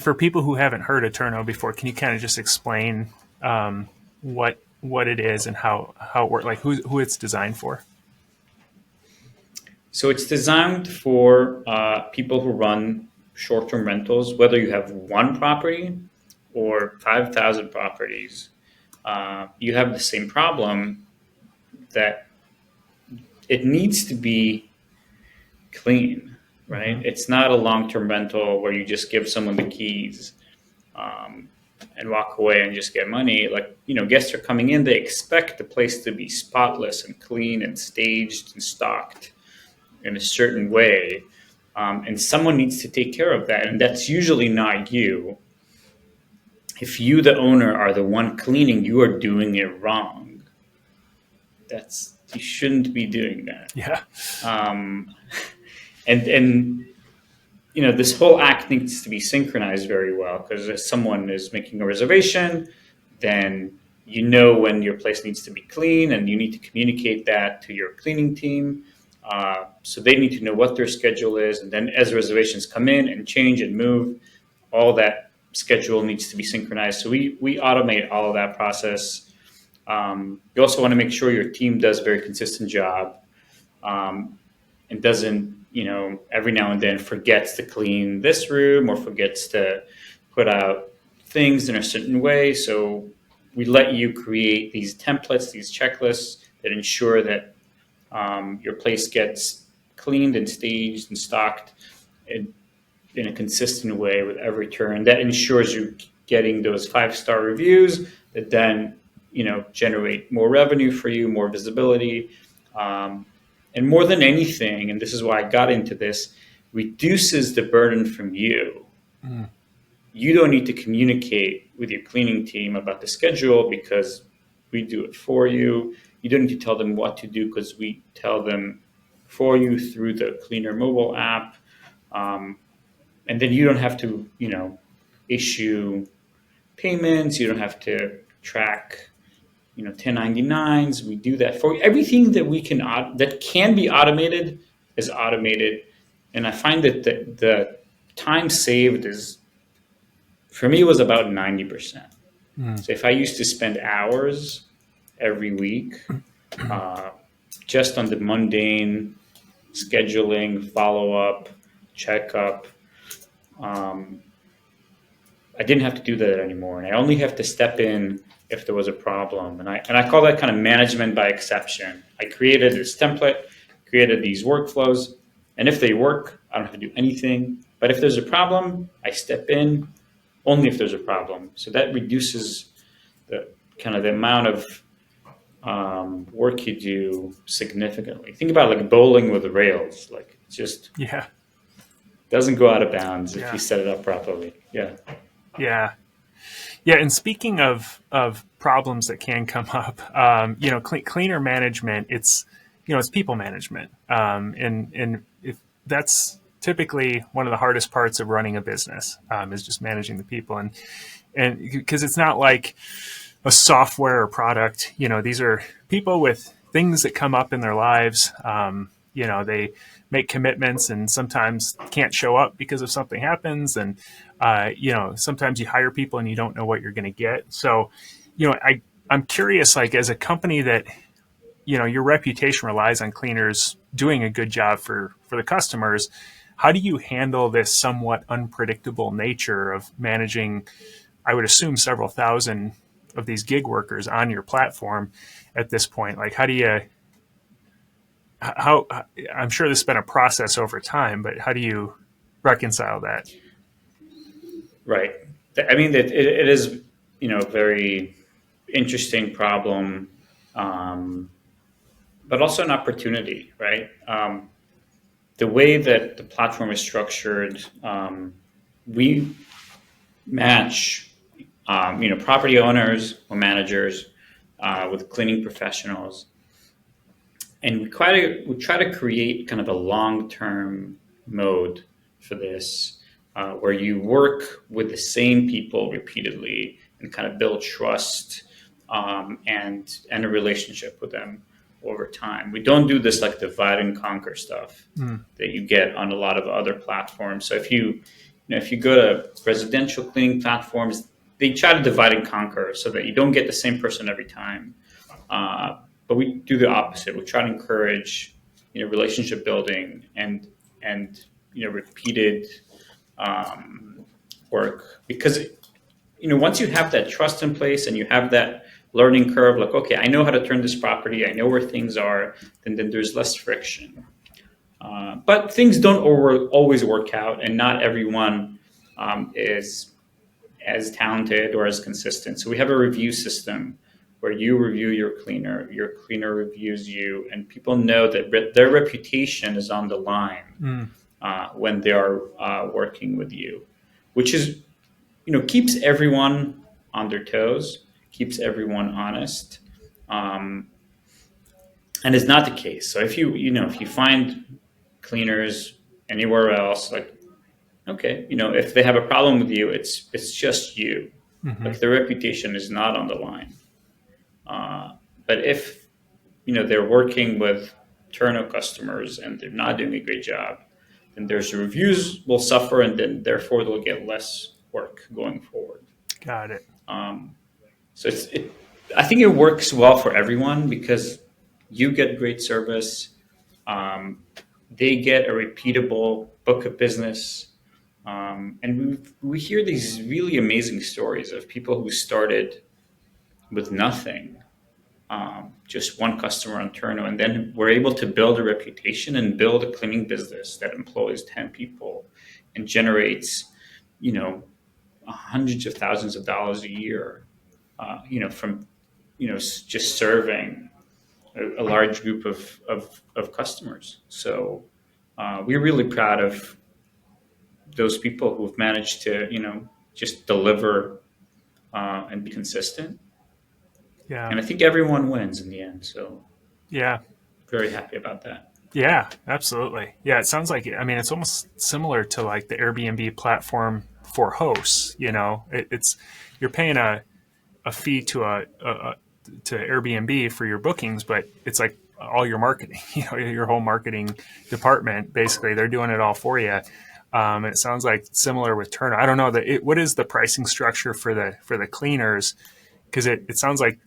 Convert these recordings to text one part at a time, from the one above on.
for people who haven't heard of Turno before, can you kind of just explain what it is and how it works, like who it's designed for? So it's designed for people who run short-term rentals, whether you have one property or 5,000 properties. You have the same problem that it needs to be clean, right? Mm-hmm. It's not a long-term rental where you just give someone the keys and walk away and just get money. Like, guests are coming in, they expect the place to be spotless and clean and staged and stocked in a certain way. And someone needs to take care of that. And that's usually not you. If you, the owner, are the one cleaning, you are doing it wrong. You shouldn't be doing that. Yeah. And this whole act needs to be synchronized very well, because if someone is making a reservation, then when your place needs to be clean, and you need to communicate that to your cleaning team. So they need to know what their schedule is. And then as reservations come in and change and move, all that schedule needs to be synchronized. So we automate all of that process. You also want to make sure your team does a very consistent job and doesn't, every now and then forgets to clean this room or forgets to put out things in a certain way. So we let you create these templates, these checklists that ensure that your place gets cleaned and staged and stocked in a consistent way with every turn. That ensures you getting those 5-star reviews that then generate more revenue for you, more visibility, and more than anything, and this is why I got into this, reduces the burden from you. Mm. You don't need to communicate with your cleaning team about the schedule because we do it for you. You don't need to tell them what to do because we tell them for you through the Cleaner mobile app. And then you don't have to, issue payments. You don't have to track, 1099s. We do that for you. Everything that that can be automated is automated. And I find that the time saved for me, was about 90%. Mm. So if I used to spend hours every week just on the mundane scheduling, follow-up, checkup, I didn't have to do that anymore. And I only have to step in if there was a problem. And I call that kind of management by exception. I created this template, created these workflows, and if they work, I don't have to do anything. But if there's a problem, I step in only if there's a problem. So that reduces the amount of work you do significantly. Think about like bowling with the rails. Like it just doesn't go out of bounds if you set it up properly. Yeah. Yeah. Yeah. And speaking of problems that can come up, cleaner management, it's people management. And if that's typically one of the hardest parts of running a business, is just managing the people. And because it's not like a software or product, these are people with things that come up in their lives. They make commitments and sometimes can't show up because if something happens. And, sometimes you hire people and you don't know what you're going to get. So, I'm curious, like as a company that, your reputation relies on cleaners doing a good job for the customers, how do you handle this somewhat unpredictable nature of managing, I would assume, several thousand of these gig workers on your platform at this point? Like, how I'm sure this has been a process over time, but how do you reconcile that? Right. I mean, it is, a very interesting problem, but also an opportunity, right? The way that the platform is structured, we match, property owners or managers with cleaning professionals. And we try to create kind of a long-term mode for this, where you work with the same people repeatedly and kind of build trust and a relationship with them over time. We don't do this like divide and conquer stuff that you get on a lot of other platforms. So if you if you go to residential cleaning platforms, they try to divide and conquer so that you don't get the same person every time. But we do the opposite. We try to encourage, relationship building and repeated work, because once you have that trust in place and you have that learning curve, like, okay, I know how to turn this property, I know where things are, then there's less friction. But things don't always work out, and not everyone is as talented or as consistent. So we have a review system where you review your cleaner reviews you, and people know that their reputation is on the line when they are working with you, which is, keeps everyone on their toes, keeps everyone honest, and is not the case. So if you find cleaners anywhere else, like, okay, if they have a problem with you, it's just you. Like, their reputation is not on the line. But if they're working with Turno customers and they're not doing a great job, then their reviews will suffer, and then therefore they'll get less work going forward. Got it. So I think it works well for everyone, because you get great service, they get a repeatable book of business, and we hear these really amazing stories of people who started with nothing. Just one customer on Turno, and then we're able to build a reputation and build a cleaning business that employs 10 people and generates, hundreds of thousands of dollars a year, from, just serving a large group of customers. So we're really proud of those people who've managed to, just deliver and be consistent. Yeah. And I think everyone wins in the end. So yeah, very happy about that. Yeah, absolutely. Yeah, it sounds like, it's almost similar to like the Airbnb platform for hosts. It's you're paying a fee to to Airbnb for your bookings, but it's like all your marketing, your whole marketing department, basically, they're doing it all for you. And it sounds like similar with Turno. I don't know what is the pricing structure for the cleaners? Because it sounds like,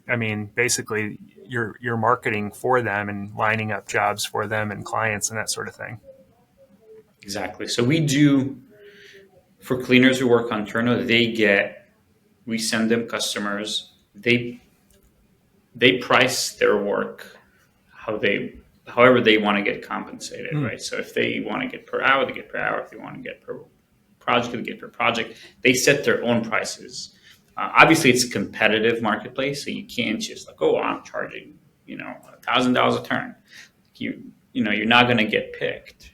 basically you're marketing for them and lining up jobs for them and clients and that sort of thing. Exactly. So we do, for cleaners who work on Turno, we send them customers. They price their work however they want to get compensated, right? So if they want to get per hour, they get per hour. If they want to get per project, they get per project. They set their own prices. Obviously, it's a competitive marketplace, so you can't just like, oh, I'm charging, $1,000 a turn. You're not going to get picked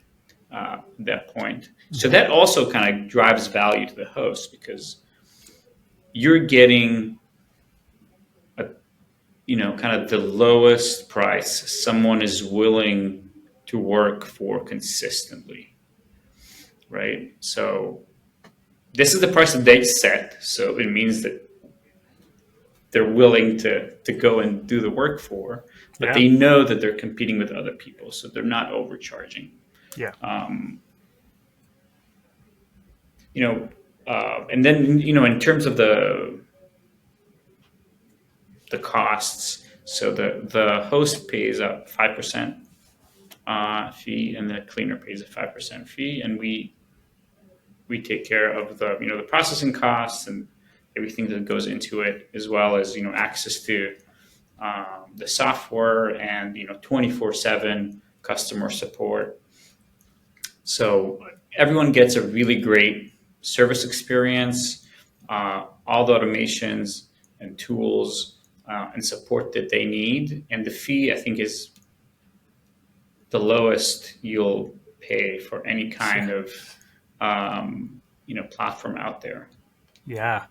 at that point. So that also kind of drives value to the host, because you're getting kind of the lowest price someone is willing to work for consistently, right? So this is the price that they set. So it means that they're willing to go and do the work for, but they know that they're competing with other people, so they're not overcharging. Yeah. And then, in terms of the costs, so the host pays a 5% fee, and the cleaner pays a 5% fee, and we take care of the processing costs and everything that goes into it, as well as access to the software and 24/7 customer support. So everyone gets a really great service experience, all the automations and tools and support that they need, and the fee, I think, is the lowest you'll pay for any kind of platform out there. Yeah,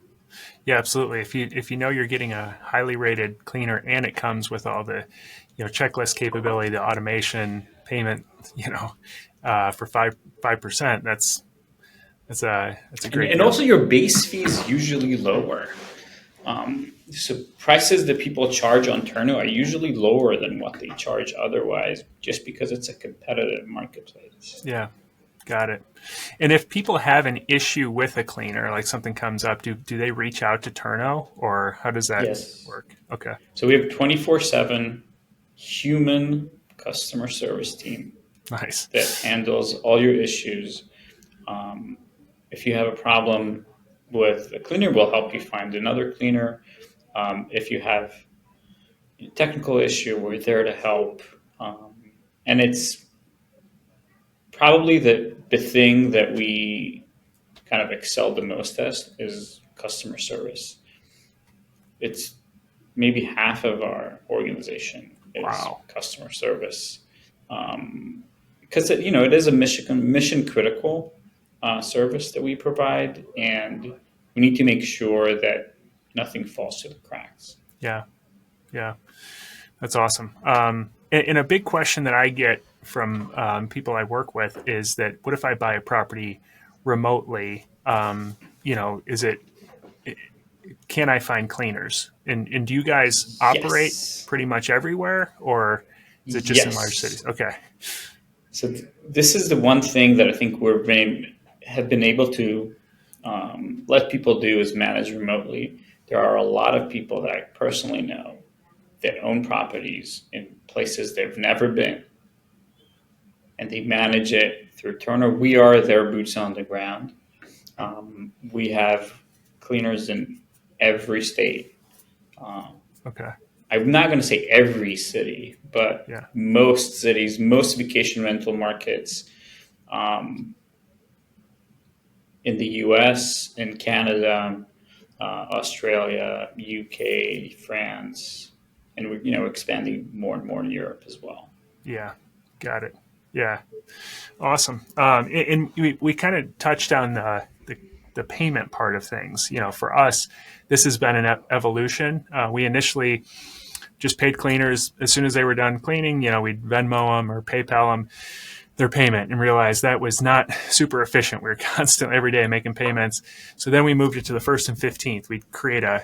absolutely. If you're getting a highly rated cleaner and it comes with all the checklist capability, the automation, payment, for 5%, that's a great. And also your base fee is usually lower. So prices that people charge on Turno are usually lower than what they charge otherwise, just because it's a competitive marketplace. Yeah, Got it. And if people have an issue with a cleaner, like something comes up, do they reach out to Turno, or how does that Yes. work? Okay. So we have 24/7 human customer service team Nice. that handles all your issues. Um, if you have a problem with a cleaner, we'll help you find another cleaner. If you have a technical issue, we're there to help. And it's probably the thing that we kind of excel the most at is customer service. It's maybe half of our organization is Wow. customer service, because it is a mission critical service that we provide, and we need to make sure that nothing falls through the cracks. Yeah. Yeah. That's awesome. And a big question that I get from people I work with is that what if I buy a property remotely? Is it can I find cleaners? And do you guys operate Yes, pretty much everywhere, or is it just in large cities? yes. Okay. So this is the one thing that I think have been able to let people do is manage remotely. There are a lot of people that I personally know that own properties in places they've never been, and they manage it through Turner. We are their boots on the ground. We have cleaners in every state. Um, Okay. I'm not going to say every city, but Yeah. most cities, most vacation rental markets in the US, in Canada, Australia, UK, France, and we're expanding more and more in Europe as well. Yeah. Got it. Yeah. Awesome. And we kind of touched on the payment part of things. For us, this has been an evolution. We initially just paid cleaners as soon as they were done cleaning. We'd Venmo them or PayPal them their payment and realized that was not super efficient. We were constantly every day making payments. So then we moved it to the 1st and 15th. We'd create a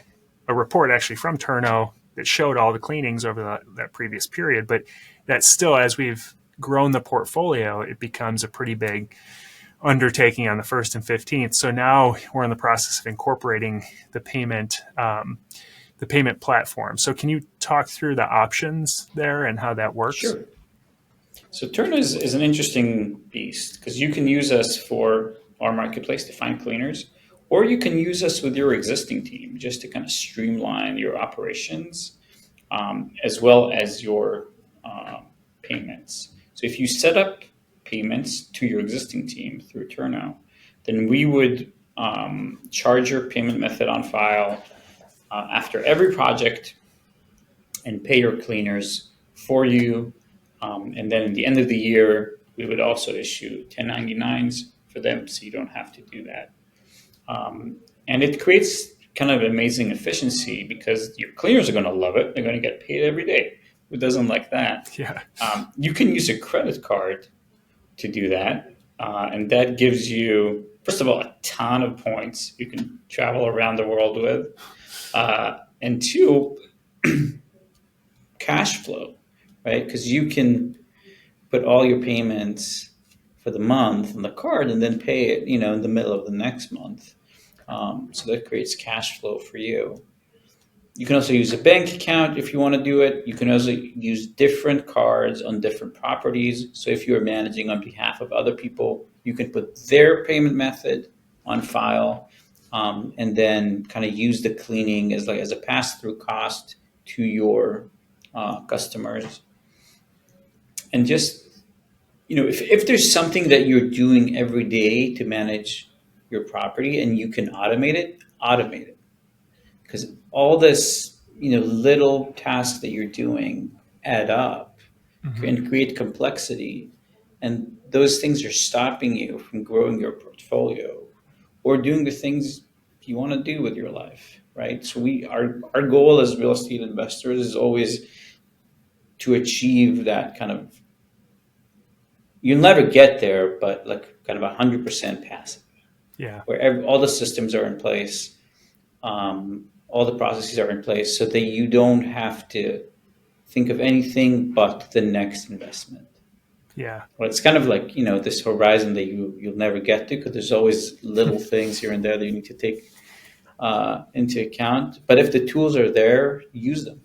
report actually from Turno that showed all the cleanings over that previous period. But that still, as we've grown the portfolio, it becomes a pretty big undertaking on the 1st and 15th. So now we're in the process of incorporating the payment platform. So can you talk through the options there and how that works? Sure. So Turno is an interesting beast because you can use us for our marketplace to find cleaners, or you can use us with your existing team just to kind of streamline your operations as well as your payments. So if you set up payments to your existing team through Turno, then we would charge your payment method on file after every project and pay your cleaners for you. And then at the end of the year, we would also issue 1099s for them so you don't have to do that. And it creates kind of amazing efficiency because your cleaners are going to love it. They're going to get paid every day. Who doesn't like that? Yeah. You can use a credit card to do that. And that gives you, first of all, a ton of points you can travel around the world with. And two, cash flow, right? Because you can put all your payments for the month on the card and then pay it, in the middle of the next month. So that creates cash flow for you. You can also use a bank account if you want to do it. You can also use different cards on different properties. So if you're managing on behalf of other people, you can put their payment method on file, and then kind of use the cleaning as a pass-through cost to your customers. And just, if there's something that you're doing every day to manage your property and you can automate it, automate it. Because all this, little tasks that you're doing add up and create complexity. And those things are stopping you from growing your portfolio or doing the things you want to do with your life, right? So our goal as real estate investors is always to achieve that kind of, you'll never get there, but like kind of 100% passive, Yeah. where all the systems are in place, all the processes are in place, so that you don't have to think of anything but the next investment. Yeah. Well, it's kind of like, this horizon that you'll never get to, because there's always little things here and there that you need to take into account. But if the tools are there, use them.